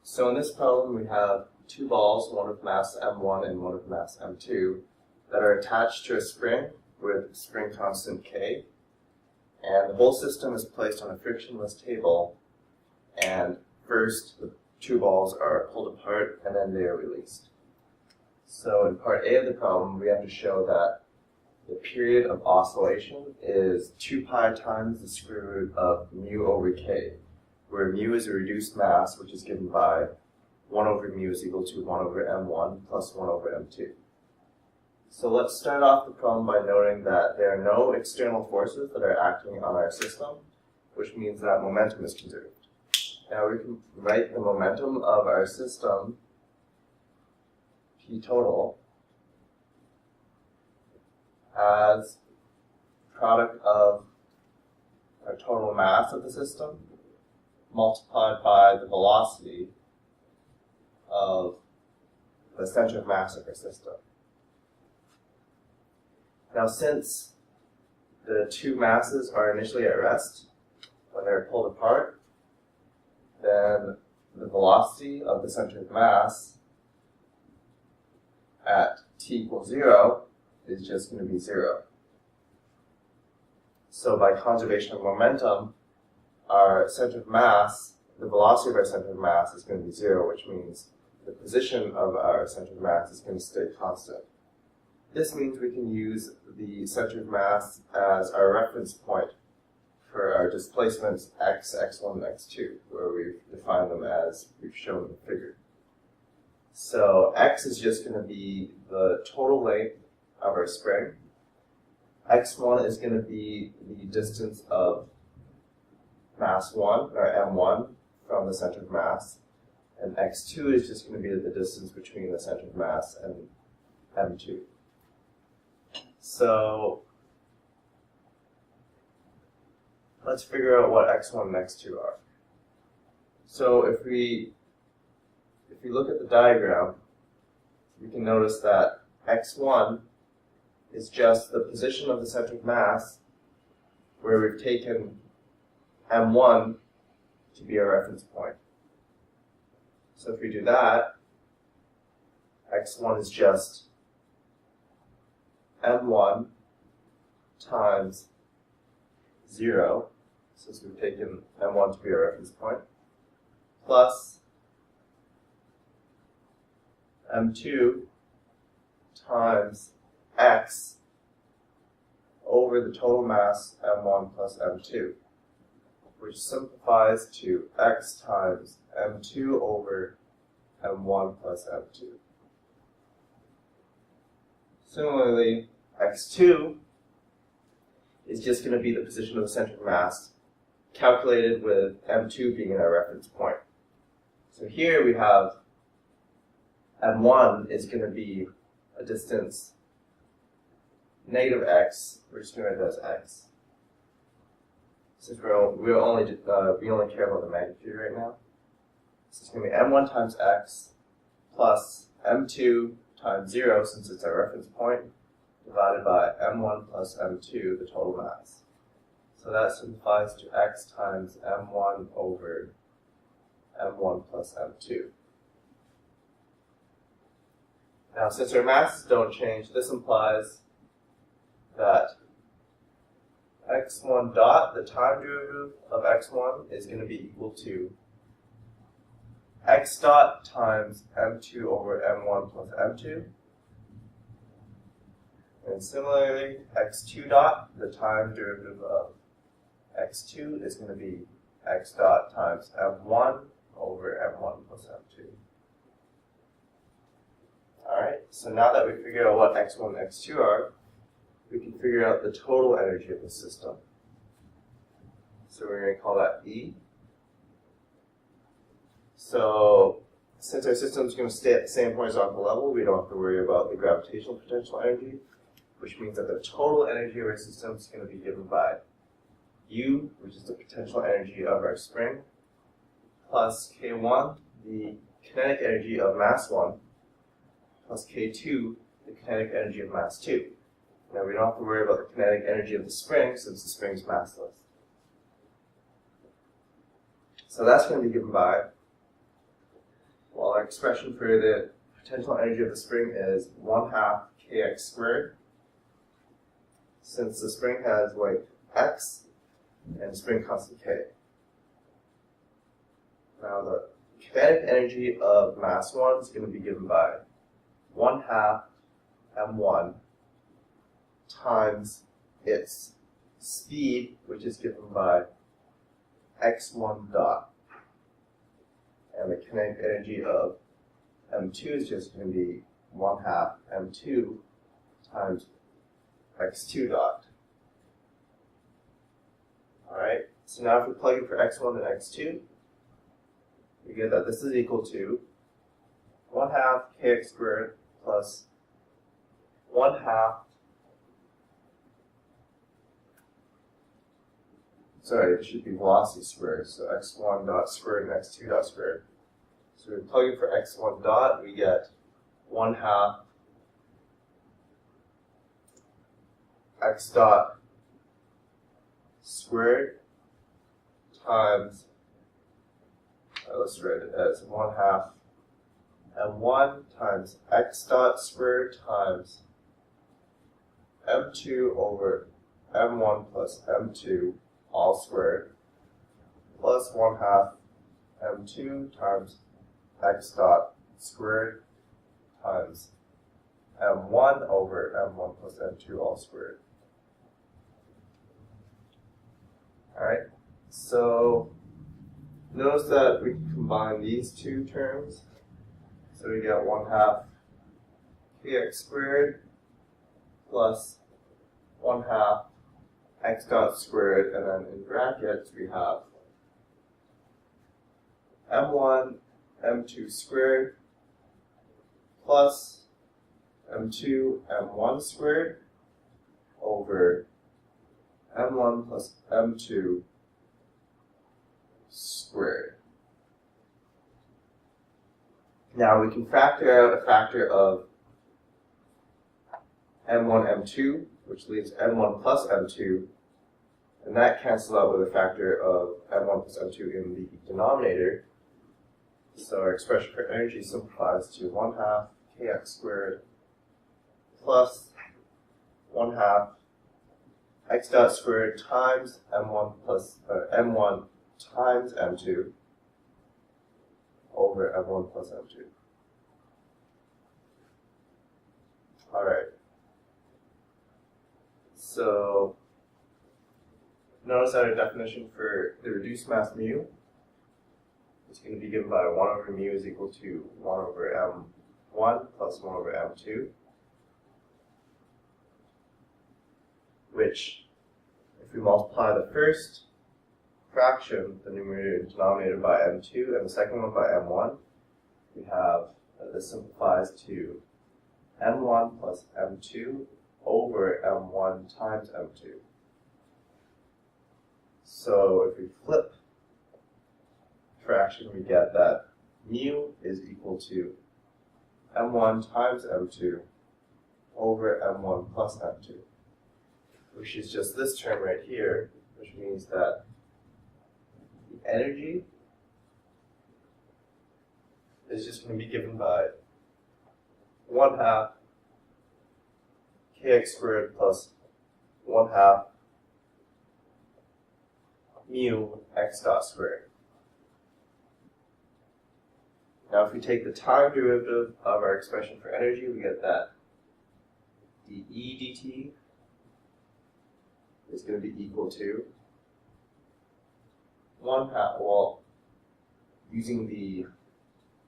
So in this problem we have two balls, one with mass m1 and one with mass m2, that are attached to a spring with spring constant k, and the whole system is placed on a frictionless table, and first the two balls are pulled apart and then they are released. So in part A of the problem we have to show that the period of oscillation is 2 pi times the square root of mu over k, where mu is a reduced mass, which is given by 1 over mu is equal to 1 over m1 plus 1 over m2. So let's start off the problem by noting that there are no external forces that are acting on our system, which means that momentum is conserved. Now we can write the momentum of our system, P total, as product of our total mass of the system multiplied by the velocity of the center of mass of our system. Now, since the two masses are initially at rest when they're pulled apart, then the velocity of the center of mass at t equals 0 is just going to be 0. So by conservation of momentum, our center of mass, the velocity of our center of mass is going to be 0, which means the position of our center of mass is going to stay constant. This means we can use the center of mass as our reference point for our displacements x, x1, and x2, where we've defined them as we've shown in the figure. So x is just going to be the total length of our spring. x1 is going to be the distance of mass 1, or m1, from the center of mass, and x2 is just going to be the distance between the center of mass and m2. So let's figure out what x1 and x2 are. So if we look at the diagram, we can notice that x1 is just the position of the center of mass where we've taken m1 to be our reference point. So if we do that, x1 is just m1 times 0, since we've taken m1 to be our reference point, plus m2 times x over the total mass m1 plus m2, which simplifies to x times m2 over m1 plus m2. Similarly, x2 is just going to be the position of the center of mass calculated with m2 being our reference point. So here we have m1 is going to be a distance negative x, we're just going to write that as x. Since we only care about the magnitude right now. So it's going to be m1 times x plus m2 times 0, since it's our reference point, divided by m1 plus m2, the total mass. So that simplifies to x times m1 over m1 plus m2. Now, since our masses don't change, this implies that x1 dot, the time derivative of x1, is going to be equal to x dot times m2 over m1 plus m2. And similarly, x2 dot, the time derivative of x2, is going to be x dot times m1 over m1 plus m2. Alright, so now that we figured out what x1 and x2 are, we can figure out the total energy of the system. So we're going to call that E. So since our system is going to stay at the same horizontal level, we don't have to worry about the gravitational potential energy, which means that the total energy of our system is going to be given by U, which is the potential energy of our spring, plus K1, the kinetic energy of mass 1, plus K2, the kinetic energy of mass 2. Now we don't have to worry about the kinetic energy of the spring since the spring is massless. So that's going to be given by expression for the potential energy of the spring is 1/2 kx squared. Since the spring has weight x and spring constant k. Now the kinetic energy of mass 1 is going to be given by 1/2 m1 times its speed, which is given by x1 dot. And the kinetic energy of m2 is just going to be 1/2 m2 times x2 dot. Alright, so now if we plug in for x1 and x2, we get that this is equal to 1/2 kx squared plus 1/2, sorry, it should be velocity squared, so x1 dot squared and x2 dot squared. So we plug in for x1 dot, we get 1/2 x dot squared times, let's write it as 1/2 m1 times x dot squared times m2 over m1 plus m2 all squared plus 1/2 m2 times x dot squared times m1 over m1 plus m2 all squared. Alright, so notice that we can combine these two terms. So we get 1/2 kx squared plus 1/2 x dot squared, and then in brackets we have m1 m2 squared plus m2 m1 squared over m1 plus m2 squared. Now we can factor out a factor of m1 m2, which leaves m1 plus m2, and that cancels out with a factor of m1 plus m2 in the denominator. So our expression for energy simplifies to 1/2 kx squared plus 1/2 x dot squared times m1 plus m1 times m2 over m1 plus m2. Alright, so notice that our definition for the reduced mass mu is going to be given by 1 over mu is equal to 1 over m1 plus 1 over m2, which, if we multiply the first fraction, the numerator and denominator, by m2 and the second one by m1, we have this simplifies to m1 plus m2 over m1 times m2. So if we flip fraction, we get that mu is equal to m1 times m2 over m1 plus m2, which is just this term right here, which means that the energy is just going to be given by 1/2 kx squared plus 1/2 mu x dot squared. Now if we take the time derivative of our expression for energy, we get that dE dt is going to be equal to 1/2, well, using the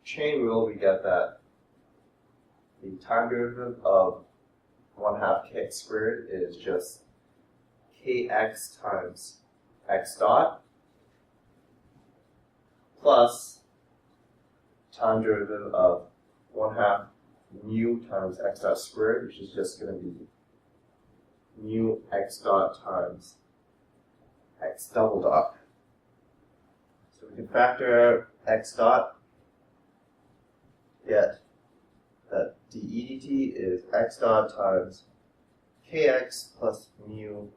chain rule, we get that the time derivative of 1/2 kx squared is just kx times x dot plus time derivative of 1/2 mu times x dot squared, which is just going to be mu x dot times x double dot. So we can factor out x dot, get that dE dt is x dot times kx plus mu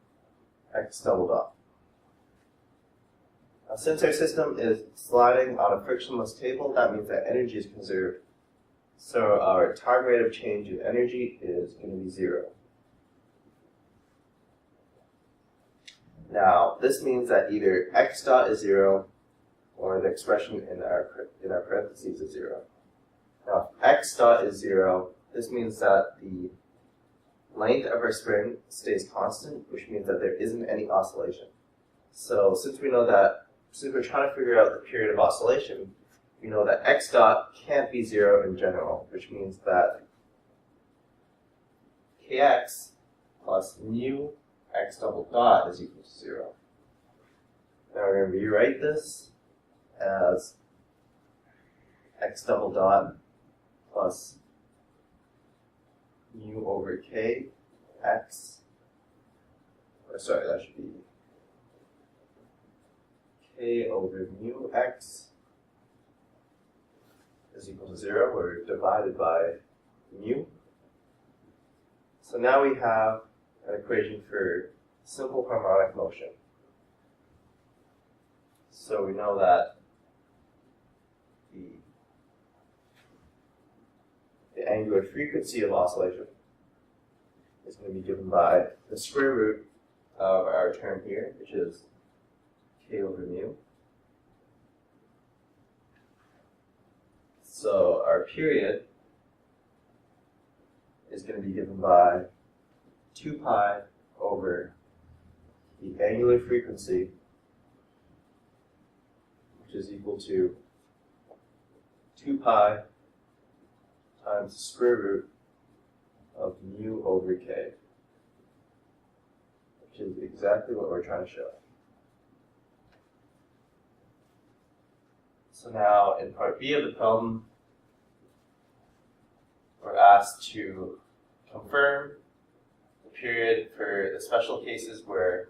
x double dot. Now, since our system is sliding on a frictionless table, that means that energy is conserved. So our target rate of change in energy is going to be 0. Now, this means that either x dot is 0 or the expression in our parentheses is 0. Now, if x dot is 0, this means that the length of our spring stays constant, which means that there isn't any oscillation. So since we're trying to figure out the period of oscillation, we know that x dot can't be 0 in general, which means that kx plus mu x double dot is equal to 0. Now we're going to rewrite this as x double dot plus mu over k x, or sorry, that should be k over mu x is equal to 0, we're divided by mu. So now we have an equation for simple harmonic motion. So we know that the angular frequency of oscillation is going to be given by the square root of our term here, which is k over mu. So our period is going to be given by 2 pi over the angular frequency, which is equal to 2 pi times the square root of mu over k, which is exactly what we're trying to show. So now in part B of the problem, we're asked to confirm the period for the special cases where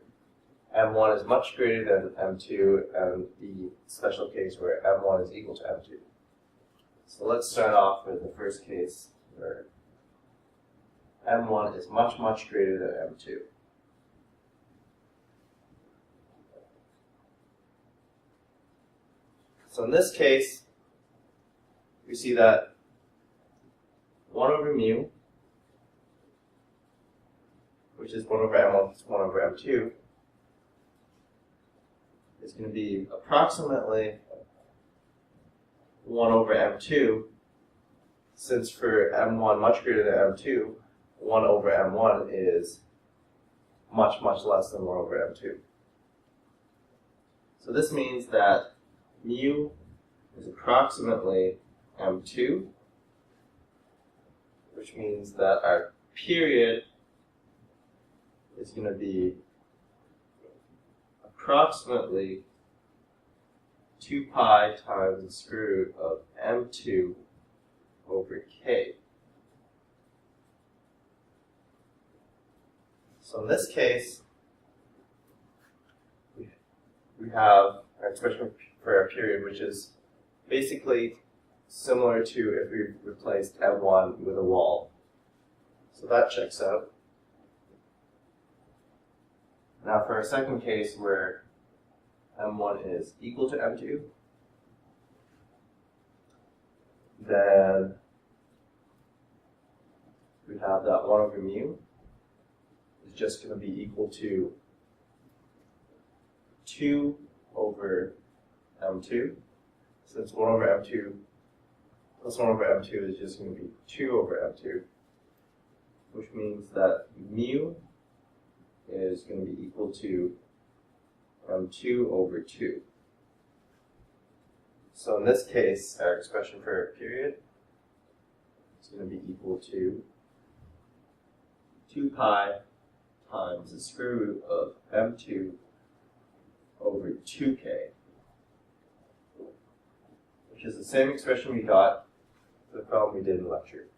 m1 is much greater than m2 and the special case where m1 is equal to m2. So let's start off with the first case where m1 is much, much greater than m2. So in this case, we see that 1 over mu, which is 1 over m1 plus 1 over m2, is going to be approximately 1 over m2, since for m1 much greater than m2, 1 over m1 is much, much less than 1 over m2. So this means that mu is approximately m2, which means that our period is going to be approximately 2 pi times the square root of m2 over k. So in this case, we have our expression for our period, which is basically similar to if we replaced m1 with a wall. So that checks out. Now for our second case where m1 is equal to m2, then we have that 1 over mu is just going to be equal to 2 over m2, since 1 over m2 plus 1 over m2 is just going to be 2 over m2, which means that mu is going to be equal to m2 over 2. So in this case, our expression for our period is going to be equal to 2 pi times the square root of m2 over 2k, which is the same expression we got for the problem we did in lecture.